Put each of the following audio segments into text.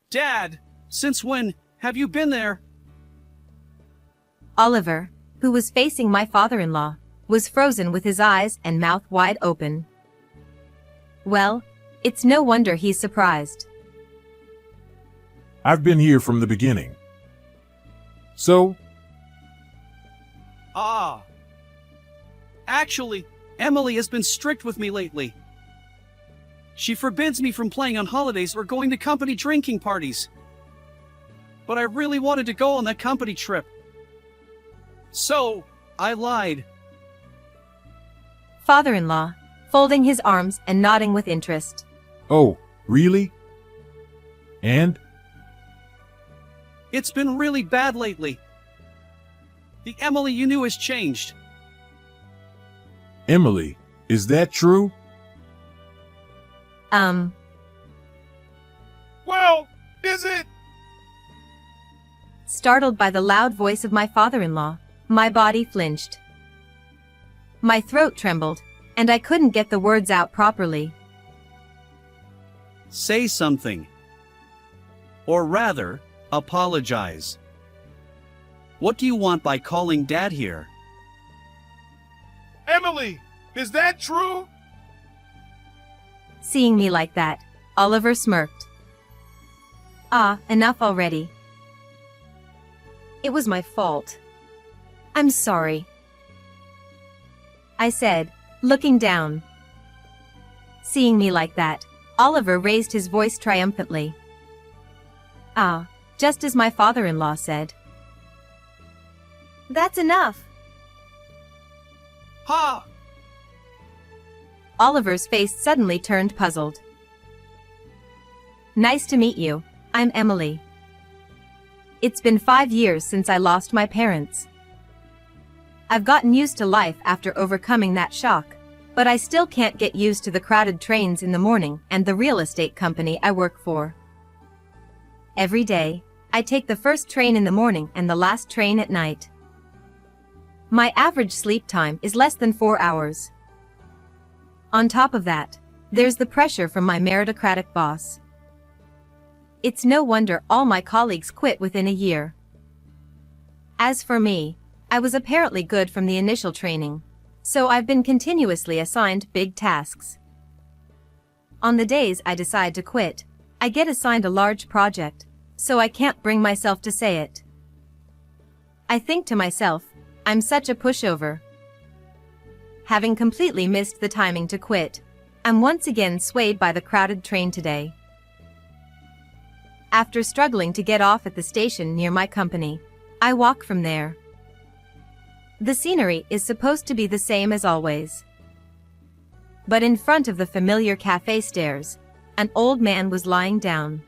Dad, since when have you been there? Oliver, who was facing my father-in-law, was frozen with his eyes and mouth wide open. Well, it's no wonder he's surprised. I've been here from the beginning. So, Actually, Emily has been strict with me lately. She forbids me from playing on holidays or going to company drinking parties. But I really wanted to go on that company trip. So, I lied. Father-in-law, folding his arms and nodding with interest. oh, really? And? It's been really bad lately. The Emily you knew has changed. Emily, is that true? Well, is it? Startled by the loud voice of my father-in-law, my body flinched. My throat trembled, and I couldn't get the words out properly. Say something. Or rather, apologize. What do you want by calling Dad here? Emily, is that true? Seeing me like that, Oliver smirked. Enough already. It was my fault. I'm sorry, I said, looking down. Seeing me like that, Oliver raised his voice triumphantly. Just as my father-in-law said. That's enough. Ha! Oliver's face suddenly turned puzzled. Nice to meet you, I'm Emily. It's been 5 years since I lost my parents. I've gotten used to life after overcoming that shock, but I still can't get used to the crowded trains in the morning and the real estate company I work for. Every day, I take the first train in the morning and the last train at night. My average sleep time is less than 4 hours. On top of that, there's the pressure from my meritocratic boss. It's no wonder all my colleagues quit within a year. As for me, I was apparently good from the initial training, so I've been continuously assigned big tasks. On the days I decide to quit, I get assigned a large project, so I can't bring myself to say it. I think to myself, I'm such a pushover. Having completely missed the timing to quit, I'm once again swayed by the crowded train today. After struggling to get off at the station near my company, I walk from there. The scenery is supposed to be the same as always. But in front of the familiar cafe stairs, an old man was lying down.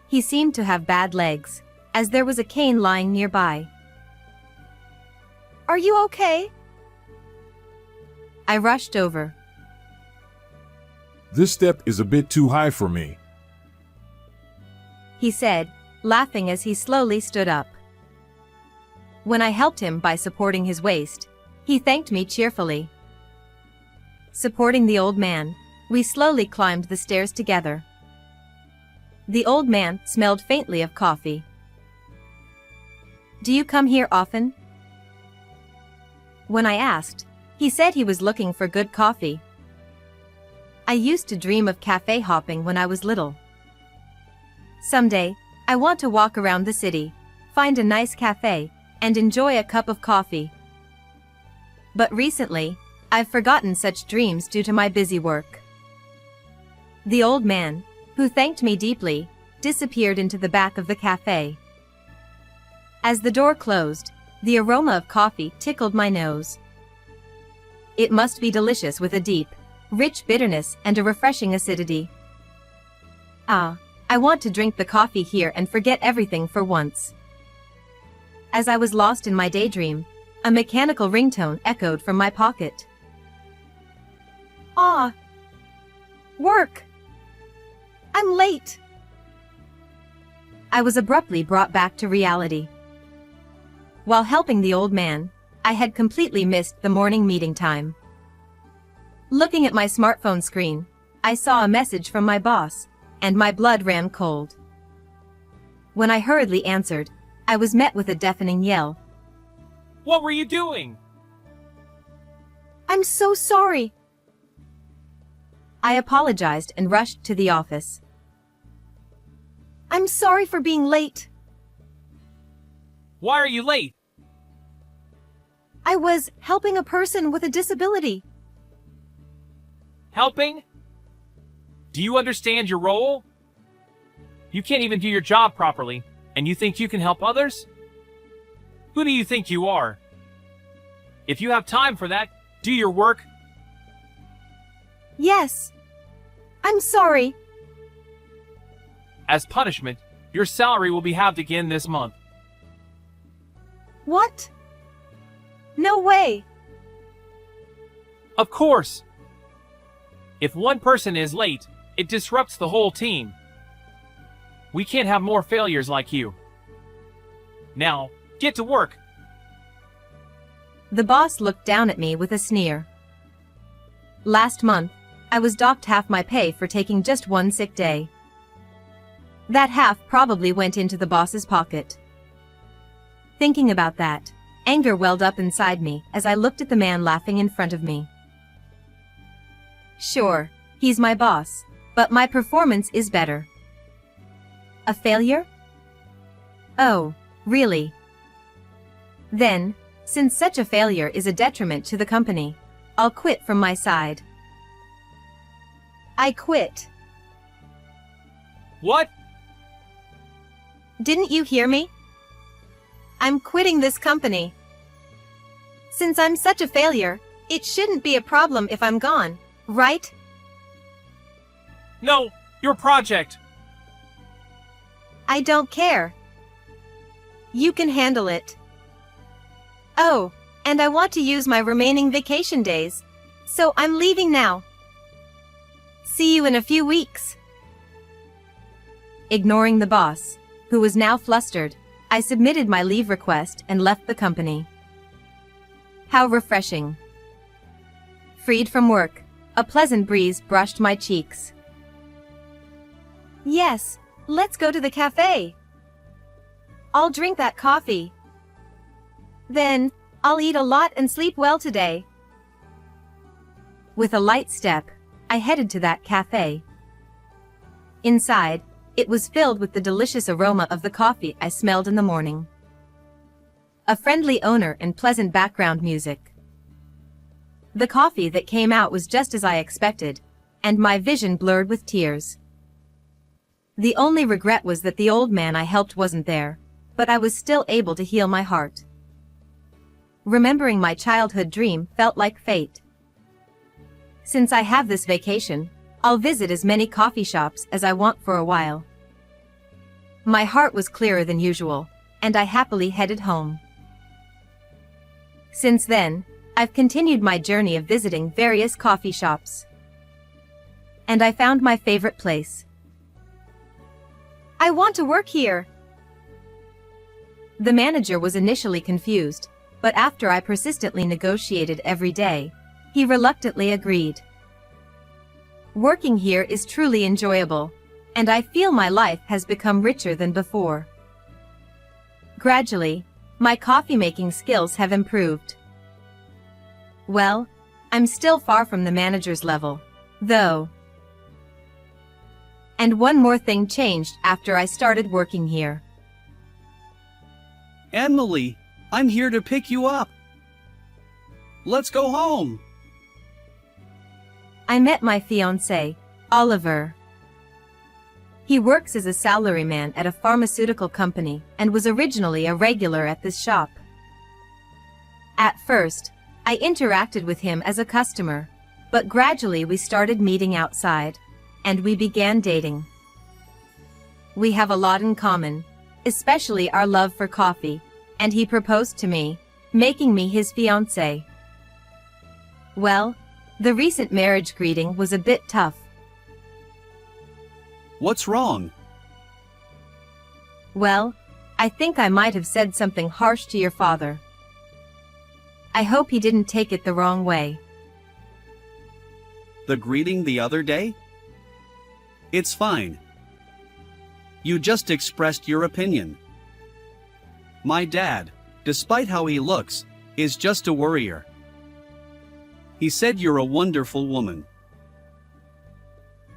He seemed to have bad legs, as there was a cane lying nearby. Are you okay? I rushed over. This step is a bit too high for me. He said, laughing as he slowly stood up. When I helped him by supporting his waist, he thanked me cheerfully. Supporting the old man, we slowly climbed the stairs together. The old man smelled faintly of coffee. Do you come here often? When I asked, he said he was looking for good coffee. I used to dream of cafe hopping when I was little. Someday, I want to walk around the city, find a nice cafe, and enjoy a cup of coffee. But recently, I've forgotten such dreams due to my busy work. The old man, who thanked me deeply, disappeared into the back of the cafe. As the door closed, the aroma of coffee tickled my nose. It must be delicious with a deep, rich bitterness and a refreshing acidity. I want to drink the coffee here and forget everything for once. As I was lost in my daydream, a mechanical ringtone echoed from my pocket. Work! I'm late! I was abruptly brought back to reality. While helping the old man, I had completely missed the morning meeting time. Looking at my smartphone screen, I saw a message from my boss, and my blood ran cold. When I hurriedly answered, I was met with a deafening yell. What were you doing? I'm so sorry. I apologized and rushed to the office. I'm sorry for being late. Why are you late? I was helping a person with a disability. Helping? Do you understand your role? You can't even do your job properly, and you think you can help others? Who do you think you are? If you have time for that, do your work. Yes. I'm sorry. As punishment, your salary will be halved again this month. What? No way. Of course. If one person is late, it disrupts the whole team. We can't have more failures like you. Now, get to work. The boss looked down at me with a sneer. Last month, I was docked half my pay for taking just one sick day. That half probably went into the boss's pocket. Thinking about that, anger welled up inside me as I looked at the man laughing in front of me. Sure, he's my boss, but my performance is better. A failure? Oh, really? Then, since such a failure is a detriment to the company, I'll quit from my side. I quit. What? Didn't you hear me? I'm quitting this company. Since I'm such a failure, it shouldn't be a problem if I'm gone, right? No, your project. I don't care. You can handle it. Oh, and I want to use my remaining vacation days, so I'm leaving now. See you in a few weeks. Ignoring the boss, who was now flustered, I submitted my leave request and left the company. How refreshing. Freed from work, a pleasant breeze brushed my cheeks. Yes, let's go to the cafe. I'll drink that coffee. Then, I'll eat a lot and sleep well today. With a light step, I headed to that cafe. Inside, it was filled with the delicious aroma of the coffee I smelled in the morning. A friendly owner and pleasant background music. The coffee that came out was just as I expected, and my vision blurred with tears. The only regret was that the old man I helped wasn't there, but I was still able to heal my heart. Remembering my childhood dream felt like fate. Since I have this vacation, I'll visit as many coffee shops as I want for a while. My heart was clearer than usual, and I happily headed home. Since then, I've continued my journey of visiting various coffee shops. And I found my favorite place. I want to work here. The manager was initially confused, but after I persistently negotiated every day, he reluctantly agreed. Working here is truly enjoyable, and I feel my life has become richer than before. Gradually, my coffee-making skills have improved. Well, I'm still far from the manager's level, though. And one more thing changed after I started working here. Emily, I'm here to pick you up. Let's go home. I met my fiancé, Oliver. He works as a salaryman at a pharmaceutical company and was originally a regular at this shop. At first, I interacted with him as a customer, but gradually we started meeting outside, and we began dating. We have a lot in common, especially our love for coffee, and he proposed to me, making me his fiancé. Well, the recent marriage greeting was a bit tough. What's wrong? Well, I think I might have said something harsh to your father. I hope he didn't take it the wrong way. The greeting the other day? It's fine. You just expressed your opinion. My dad, despite how he looks, is just a worrier. He said you're a wonderful woman.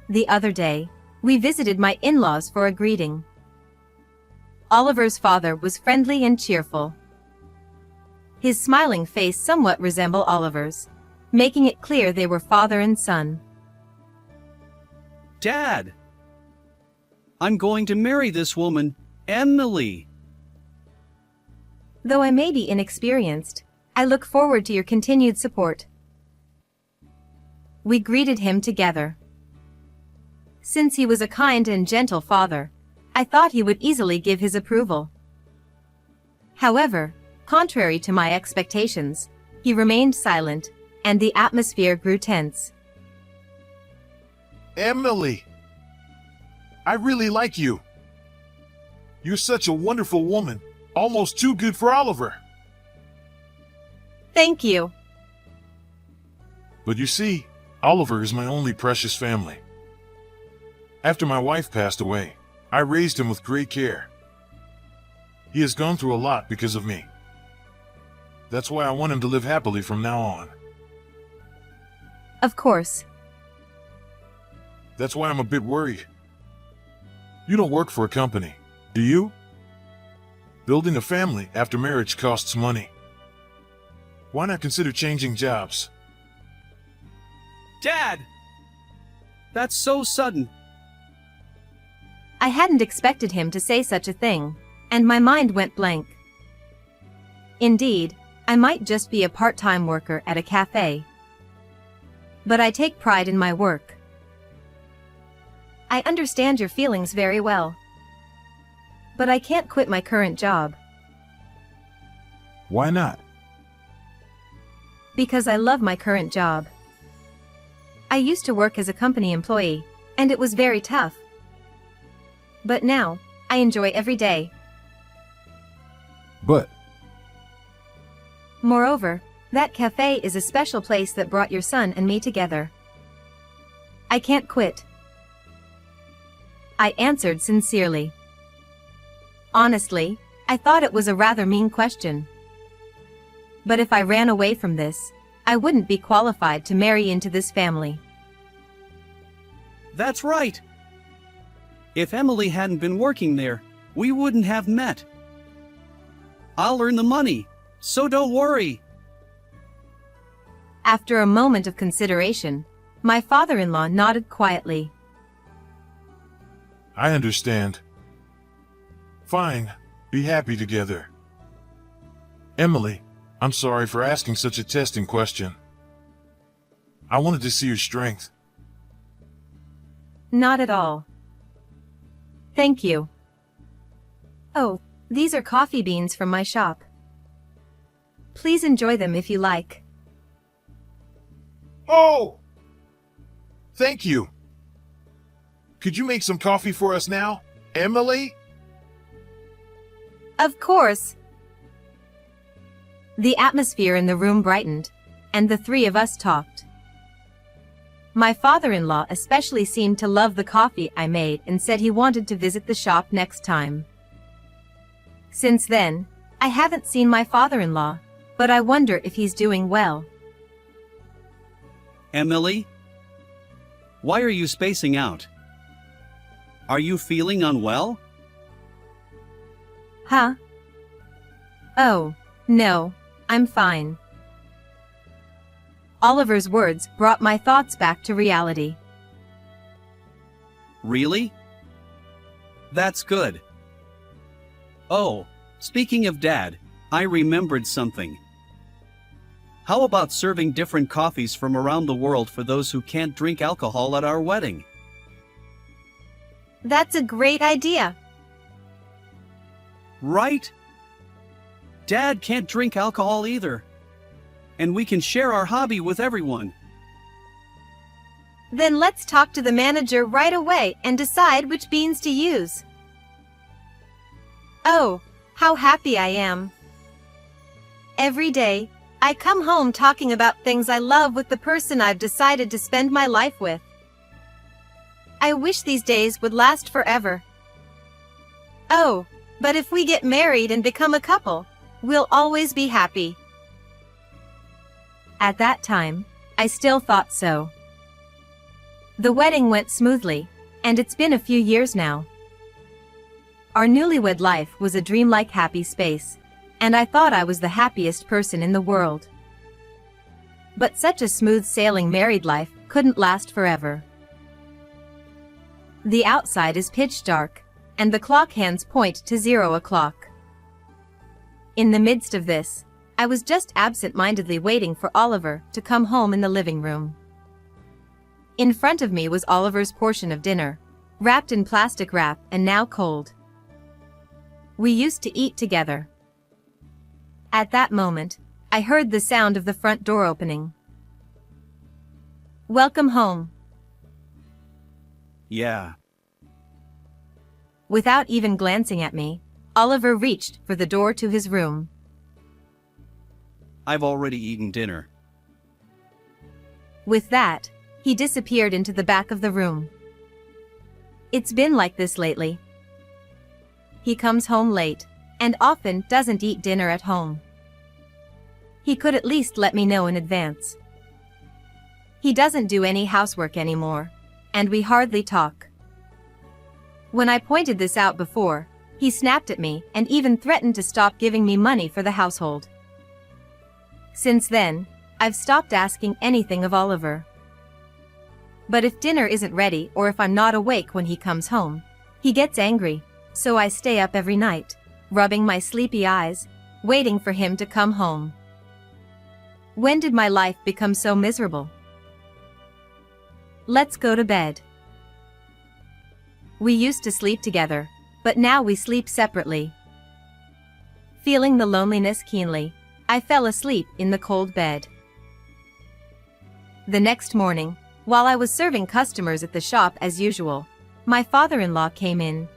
The other day, we visited my in-laws for a greeting. Oliver's father was friendly and cheerful. His smiling face somewhat resembled Oliver's, making it clear they were father and son. Dad! I'm going to marry this woman, Emily. Though I may be inexperienced, I look forward to your continued support. We greeted him together. Since he was a kind and gentle father, I thought he would easily give his approval. However, contrary to my expectations, he remained silent, and the atmosphere grew tense. Emily, I really like you. You're such a wonderful woman, almost too good for Oliver. Thank you. But you see, Oliver is my only precious family. After my wife passed away, I raised him with great care. He has gone through a lot because of me. That's why I want him to live happily from now on. Of course. That's why I'm a bit worried. You don't work for a company, do you? Building a family after marriage costs money. Why not consider changing jobs? Dad! That's so sudden. I hadn't expected him to say such a thing, and my mind went blank. Indeed, I might just be a part-time worker at a cafe. But I take pride in my work. I understand your feelings very well. But I can't quit my current job. Why not? Because I love my current job. I used to work as a company employee, and it was very tough. But now, I enjoy every day. But Moreover, that cafe is a special place that brought your son and me together. I can't quit. I answered sincerely. Honestly, I thought it was a rather mean question. But if I ran away from this, I wouldn't be qualified to marry into this family. That's right. If Emily hadn't been working there, we wouldn't have met. I'll earn the money, so don't worry. After a moment of consideration, my father-in-law nodded quietly. I understand. Fine, be happy together. Emily, I'm sorry for asking such a testing question. I wanted to see your strength. Not at all. Thank you. Oh, these are coffee beans from my shop. Please enjoy them if you like. Oh! Thank you. Could you make some coffee for us now, Emily? Of course. The atmosphere in the room brightened, and the three of us talked. My father-in-law especially seemed to love the coffee I made and said he wanted to visit the shop next time. Since then, I haven't seen my father-in-law, but I wonder if he's doing well. Emily? Why are you spacing out? Are you feeling unwell? Huh? Oh, no, I'm fine. Oliver's words brought my thoughts back to reality. Really? That's good. Oh, speaking of Dad, I remembered something. How about serving different coffees from around the world for those who can't drink alcohol at our wedding? That's a great idea. Right? Dad can't drink alcohol either. And we can share our hobby with everyone. Then let's talk to the manager right away and decide which beans to use. Oh, how happy I am. Every day, I come home talking about things I love with the person I've decided to spend my life with. I wish these days would last forever. Oh, but if we get married and become a couple, we'll always be happy. At that time, I still thought so. The wedding went smoothly, and it's been a few years now. Our newlywed life was a dreamlike happy space, and I thought I was the happiest person in the world. But such a smooth sailing married life couldn't last forever. The outside is pitch dark, and the clock hands point to 0 o'clock. In the midst of this, I was just absent-mindedly waiting for Oliver to come home in the living room. In front of me was Oliver's portion of dinner, wrapped in plastic wrap and now cold. We used to eat together. At that moment, I heard the sound of the front door opening. "Welcome home." Yeah. Without even glancing at me, Oliver reached for the door to his room. I've already eaten dinner. With that, he disappeared into the back of the room. It's been like this lately. He comes home late, and often doesn't eat dinner at home. He could at least let me know in advance. He doesn't do any housework anymore, and we hardly talk. When I pointed this out before, he snapped at me and even threatened to stop giving me money for the household. Since then, I've stopped asking anything of Oliver. But if dinner isn't ready or if I'm not awake when he comes home, he gets angry, so I stay up every night, rubbing my sleepy eyes, waiting for him to come home. When did my life become so miserable? Let's go to bed. We used to sleep together, but now we sleep separately. Feeling the loneliness keenly, I fell asleep in the cold bed. The next morning, while I was serving customers at the shop as usual, my father-in-law came in.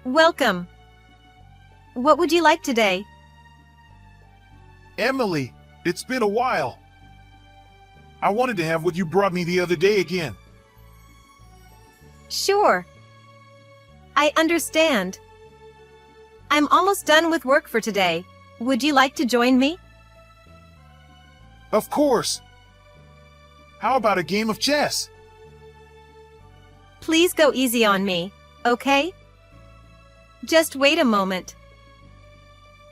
"Welcome. What would you like today?" Emily, it's been a while. I wanted to have what you brought me the other day again. "Sure. I understand. I'm almost done with work for today. Would you like to join me?" Of course. How about a game of chess? "Please go easy on me, okay? Just wait a moment.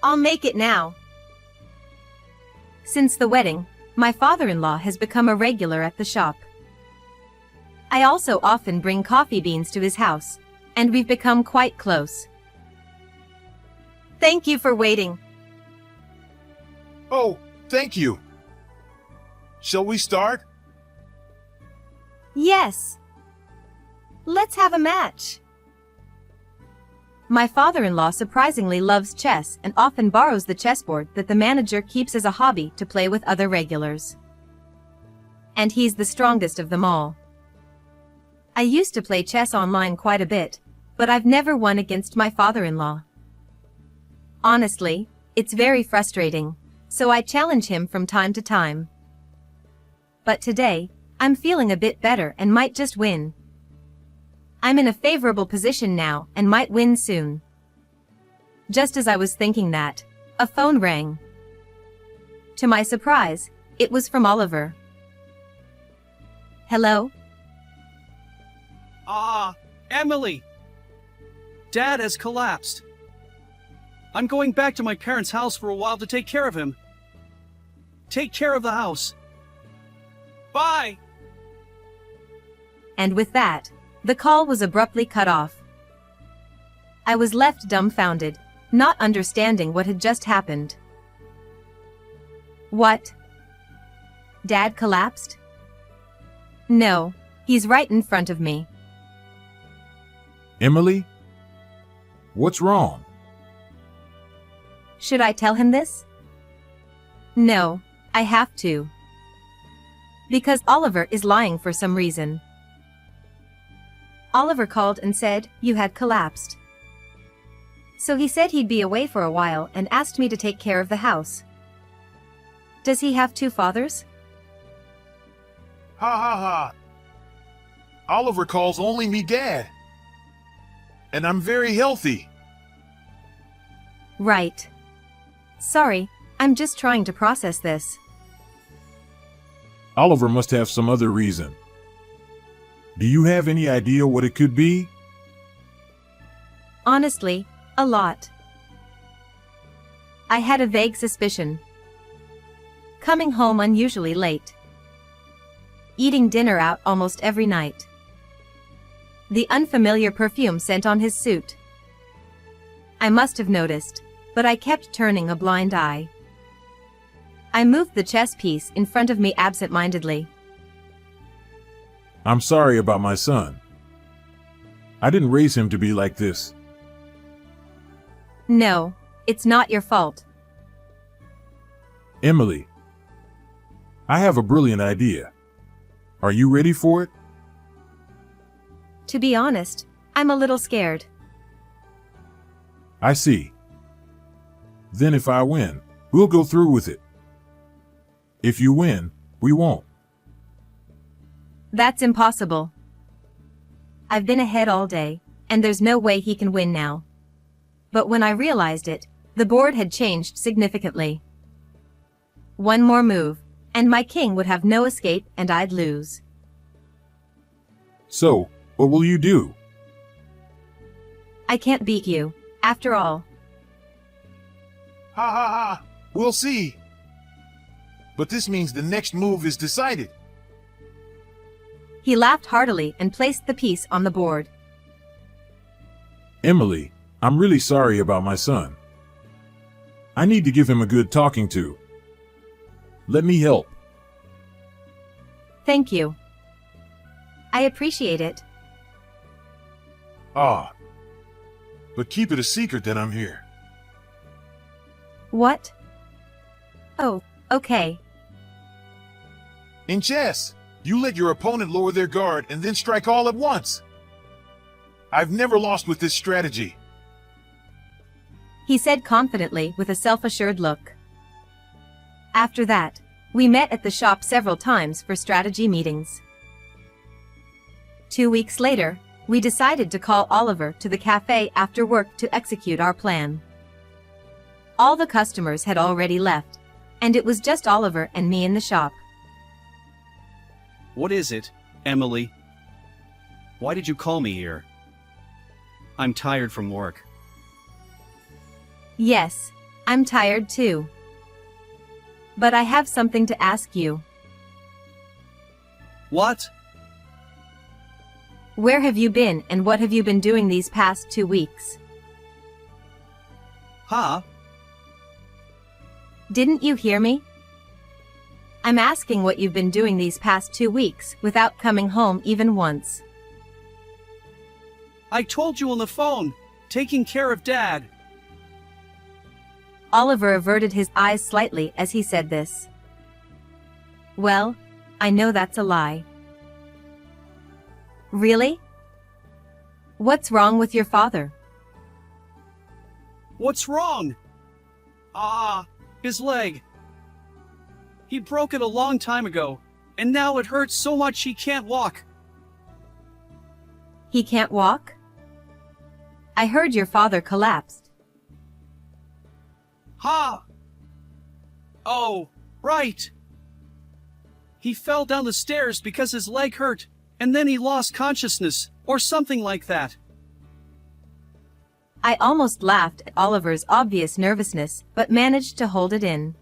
I'll make it now." Since the wedding, my father-in-law has become a regular at the shop. I also often bring coffee beans to his house, and we've become quite close. Thank you for waiting. Oh, thank you. Shall we start? Yes. Let's have a match. My father-in-law surprisingly loves chess and often borrows the chessboard that the manager keeps as a hobby to play with other regulars. And he's the strongest of them all. I used to play chess online quite a bit, but I've never won against my father-in-law. Honestly, it's very frustrating, so I challenge him from time to time. But today, I'm feeling a bit better and might just win. I'm in a favorable position now and might win soon. Just as I was thinking that, a phone rang. To my surprise, it was from Oliver. "Hello?" Emily! Dad has collapsed. I'm going back to my parents' house for a while to take care of him. Take care of the house. Bye! And with that, the call was abruptly cut off. I was left dumbfounded, not understanding what had just happened. What? Dad collapsed? No, he's right in front of me. Emily? What's wrong? Should I tell him this? No, I have to. Because Oliver is lying for some reason. Oliver called and said you had collapsed. So he said he'd be away for a while and asked me to take care of the house. Does he have two fathers? Ha ha ha. Oliver calls only me Dad. and I'm very healthy. Right. Sorry, I'm just trying to process this. Oliver must have some other reason. Do you have any idea what it could be? Honestly, a lot. I had a vague suspicion. Coming home unusually late. Eating dinner out almost every night. The unfamiliar perfume scent on his suit. I must have noticed, but I kept turning a blind eye. I moved the chess piece in front of me absent-mindedly. I'm sorry about my son. I didn't raise him to be like this. No, it's not your fault. Emily, I have a brilliant idea. Are you ready for it? To be honest, I'm a little scared. I see. Then if I win, we'll go through with it. If you win, we won't. That's impossible. I've been ahead all day, and there's no way he can win now. But when I realized it, the board had changed significantly. One more move, and my king would have no escape and I'd lose. So, what will you do? I can't beat you, after all. Ha ha ha! We'll see. But this means the next move is decided. He laughed heartily and placed the piece on the board. Emily, I'm really sorry about my son. I need to give him a good talking to. Let me help. Thank you. I appreciate it. Ah. But keep it a secret that I'm here. What? Oh, okay. In chess, you let your opponent lower their guard and then strike all at once. I've never lost with this strategy. He said confidently with a self-assured look. After that, we met at the shop several times for strategy meetings. 2 weeks later, we decided to call Oliver to the cafe after work to execute our plan. All the customers had already left, and it was just Oliver and me in the shop. What is it, Emily? Why did you call me here? I'm tired from work. Yes, I'm tired too. But I have something to ask you. What? Where have you been and what have you been doing these past 2 weeks? Huh? Didn't you hear me? I'm asking what you've been doing these past 2 weeks without coming home even once. I told you on the phone, taking care of Dad. Oliver averted his eyes slightly as he said this. Well, I know that's a lie. Really? What's wrong with your father? What's wrong? His leg. He broke it a long time ago, and now it hurts so much he can't walk. He can't walk? I heard your father collapsed. Ha! Oh, right. He fell down the stairs because his leg hurt, and then he lost consciousness, or something like that. I almost laughed at Oliver's obvious nervousness, but managed to hold it in.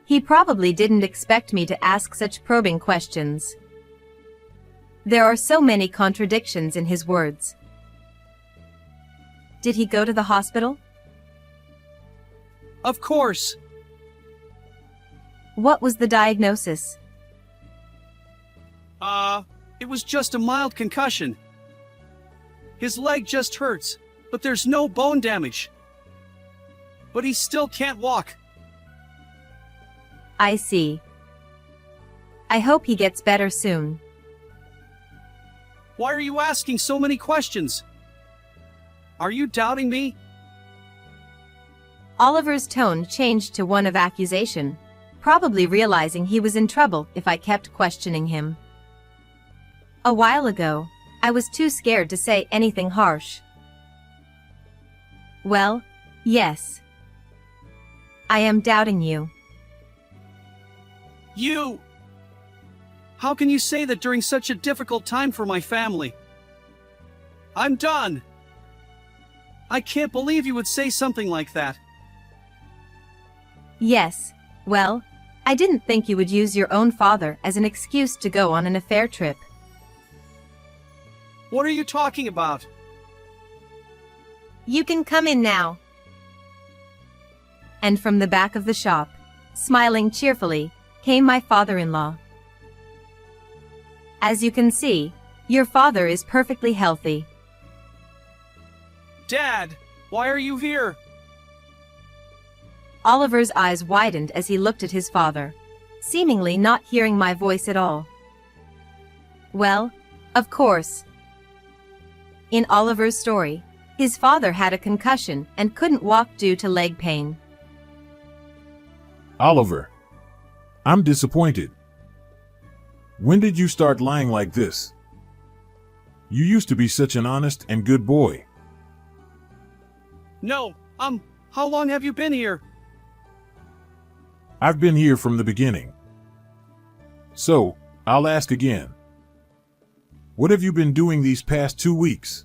He probably didn't expect me to ask such probing questions. There are so many contradictions in his words. Did he go to the hospital? Of course. What was the diagnosis? It was just a mild concussion. His leg just hurts, but there's no bone damage. But he still can't walk. I see. I hope he gets better soon. Why are you asking so many questions? Are you doubting me? Oliver's tone changed to one of accusation, probably realizing he was in trouble if I kept questioning him. A while ago, I was too scared to say anything harsh. Well, yes. I am doubting you. You! How can you say that during such a difficult time for my family? I'm done! I can't believe you would say something like that. Yes, well, I didn't think you would use your own father as an excuse to go on an affair trip. What are you talking about? You can come in now. And from the back of the shop, smiling cheerfully, came my father-in-law. As you can see, your father is perfectly healthy. Dad, why are you here? Oliver's eyes widened as he looked at his father, seemingly not hearing my voice at all. Well, of course. In Oliver's story, his father had a concussion and couldn't walk due to leg pain. Oliver, I'm disappointed. When did you start lying like this? You used to be such an honest and good boy. No, how long have you been here? I've been here from the beginning. So, I'll ask again. What have you been doing these past 2 weeks?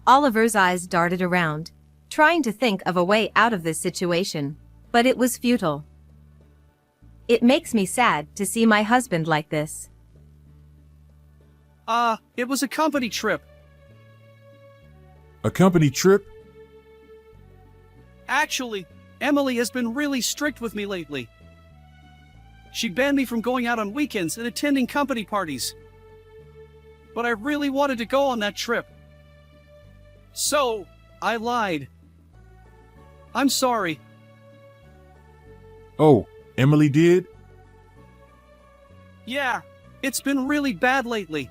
Oliver's eyes darted around, trying to think of a way out of this situation, but it was futile. It makes me sad to see my husband like this. It was a company trip. A company trip? Actually, Emily has been really strict with me lately. She banned me from going out on weekends and attending company parties. But I really wanted to go on that trip. So, I lied. I'm sorry. Oh, Emily did? Yeah, it's been really bad lately.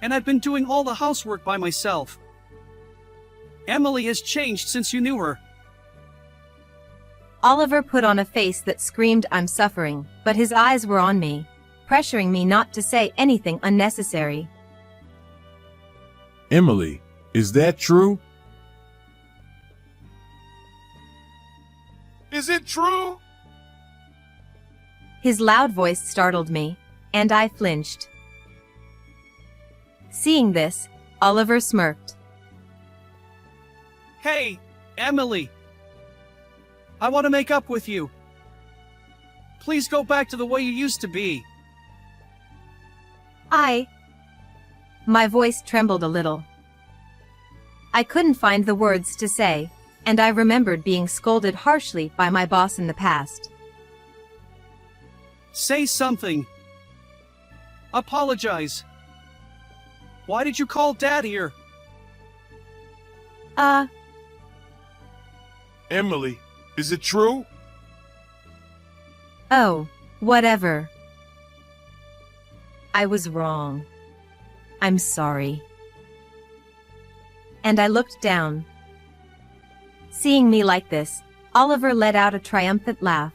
And I've been doing all the housework by myself. Emily has changed since you knew her. Oliver put on a face that screamed I'm suffering, but his eyes were on me, pressuring me not to say anything unnecessary. Emily, is that true? Is it true? His loud voice startled me, and I flinched. Seeing this, Oliver smirked. Hey, Emily. I want to make up with you. Please go back to the way you used to be. My voice trembled a little. I couldn't find the words to say, and I remembered being scolded harshly by my boss in the past. Say something. Apologize. Why did you call Dad here? Emily, is it true? Oh, whatever. I was wrong. I'm sorry. And I looked down. Seeing me like this, Oliver let out a triumphant laugh.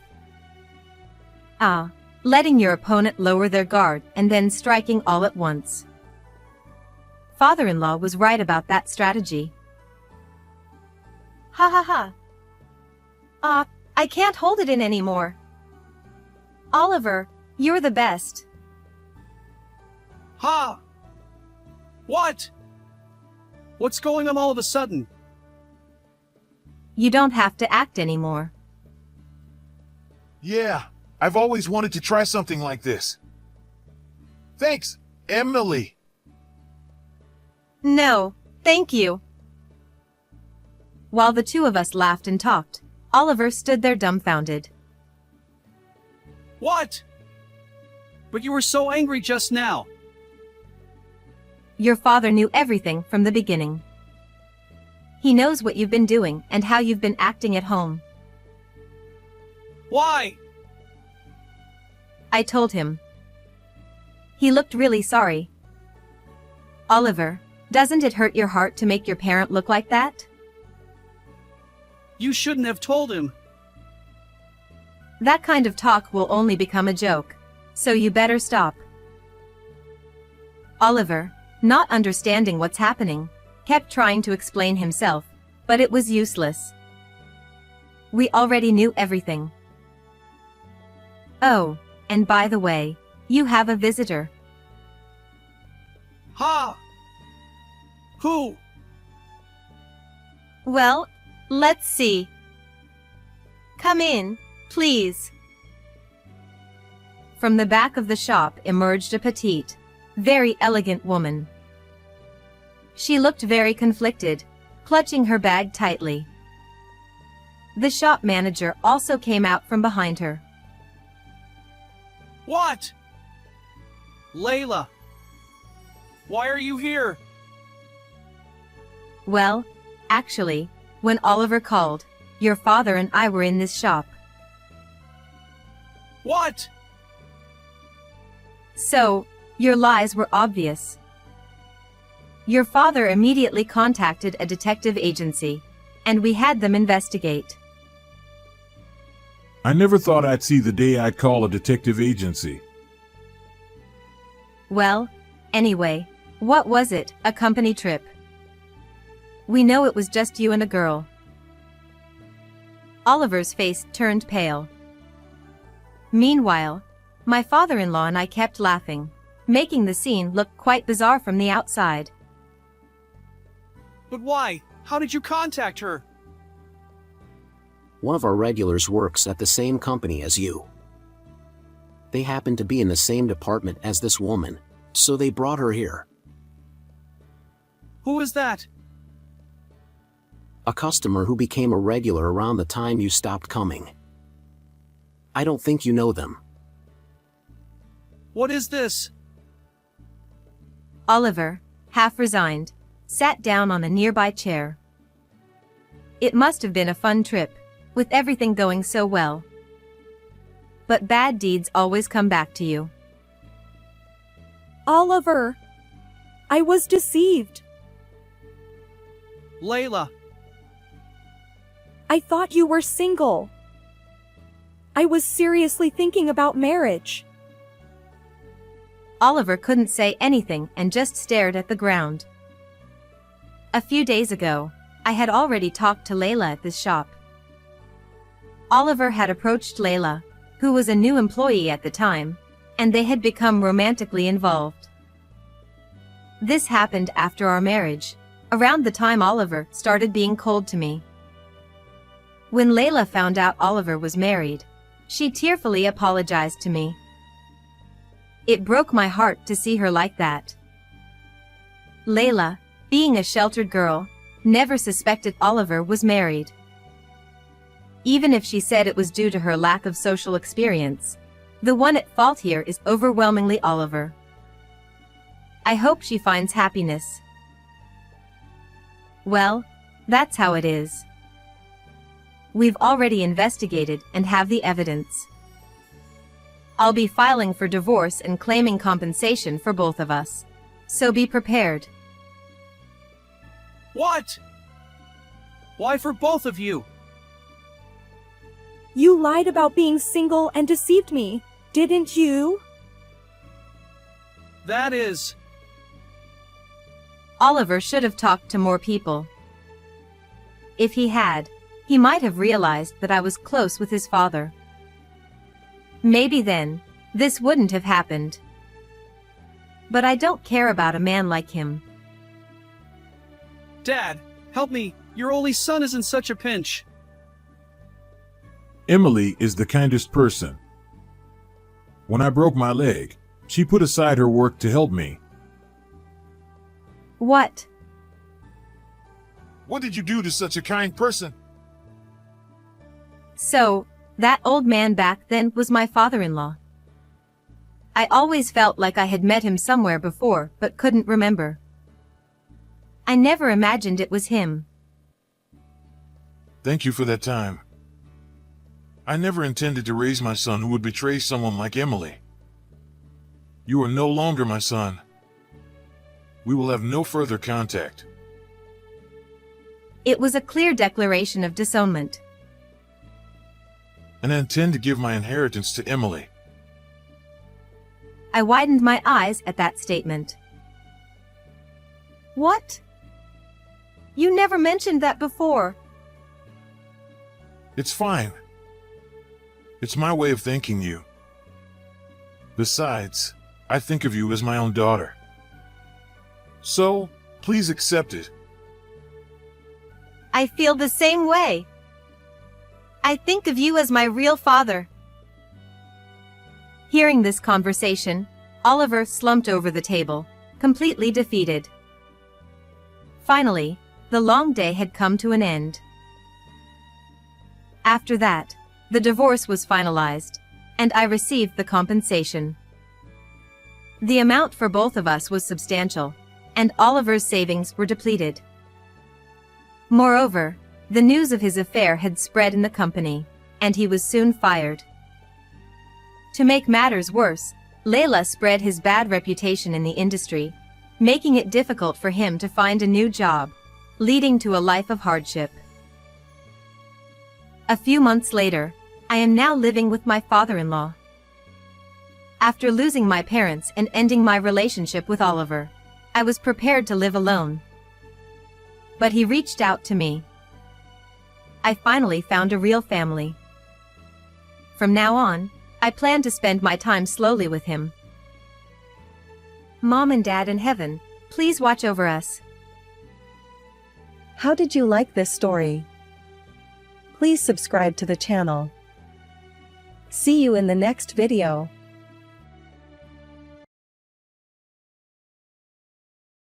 Letting your opponent lower their guard and then striking all at once. Father-in-law was right about that strategy. Ha ha ha. I can't hold it in anymore. Oliver, you're the best. Ha! What? What's going on all of a sudden? You don't have to act anymore. Yeah, I've always wanted to try something like this. Thanks, Emily. No, thank you. While the two of us laughed and talked, Oliver stood there dumbfounded. What? But you were so angry just now. Your father knew everything from the beginning. He knows what you've been doing and how you've been acting at home. Why? I told him. He looked really sorry. Oliver, doesn't it hurt your heart to make your parent look like that? You shouldn't have told him. That kind of talk will only become a joke. so you better stop. Oliver, not understanding what's happening, kept trying to explain himself, but it was useless. We already knew everything. Oh, and by the way, you have a visitor. Ha! Who? Well, let's see. Come in, please. From the back of the shop emerged a petite, very elegant woman. She looked very conflicted, clutching her bag tightly. The shop manager also came out from behind her. What? Layla. Why are you here? Well, actually, when Oliver called, your father and I were in this shop. What? So, your lies were obvious. Your father immediately contacted a detective agency, and we had them investigate. I never thought I'd see the day I'd call a detective agency. Well, anyway, what was it? A company trip? We know it was just you and a girl. Oliver's face turned pale. Meanwhile, my father-in-law and I kept laughing, making the scene look quite bizarre from the outside. But why? How did you contact her? One of our regulars works at the same company as you. They happen to be in the same department as this woman, so they brought her here. Who is that? A customer who became a regular around the time you stopped coming. I don't think you know them. What is this? Oliver, half resigned, sat down on a nearby chair. It must have been a fun trip, with everything going so well. But bad deeds always come back to you. Oliver, I was deceived. Layla. I thought you were single. I was seriously thinking about marriage. Oliver couldn't say anything and just stared at the ground. A few days ago, I had already talked to Layla at this shop. Oliver had approached Layla, who was a new employee at the time, and they had become romantically involved. This happened after our marriage, around the time Oliver started being cold to me. When Layla found out Oliver was married, she tearfully apologized to me. It broke my heart to see her like that. Layla, being a sheltered girl, never suspected Oliver was married. Even if she said it was due to her lack of social experience, the one at fault here is overwhelmingly Oliver. I hope she finds happiness. Well, that's how it is. We've already investigated and have the evidence. I'll be filing for divorce and claiming compensation for both of us. So be prepared. What? Why for both of you? You lied about being single and deceived me, didn't you? That is... Oliver should have talked to more people. If he had, he might have realized that I was close with his father. Maybe then, this wouldn't have happened. But I don't care about a man like him. Dad, help me. Your only son is in such a pinch. Emily is the kindest person. When I broke my leg, she put aside her work to help me. What? What did you do to such a kind person? So, that old man back then was my father-in-law. I always felt like I had met him somewhere before, but couldn't remember. I never imagined it was him. Thank you for that time. I never intended to raise my son who would betray someone like Emily. You are no longer my son. We will have no further contact. It was a clear declaration of disownment. And I intend to give my inheritance to Emily. I widened my eyes at that statement. What? You never mentioned that before. It's fine. It's my way of thanking you. Besides, I think of you as my own daughter. So, please accept it. I feel the same way. I think of you as my real father. Hearing this conversation, Oliver slumped over the table, completely defeated. Finally, the long day had come to an end. After that, the divorce was finalized, and I received the compensation. The amount for both of us was substantial, and Oliver's savings were depleted. Moreover, the news of his affair had spread in the company, and he was soon fired. To make matters worse, Layla spread his bad reputation in the industry, making it difficult for him to find a new job, leading to a life of hardship. A few months later, I am now living with my father-in-law. After losing my parents and ending my relationship with Oliver, I was prepared to live alone. But he reached out to me. I finally found a real family. From now on, I plan to spend my time slowly with him. Mom and Dad in heaven, please watch over us. How did you like this story? Please subscribe to the channel. See you in the next video.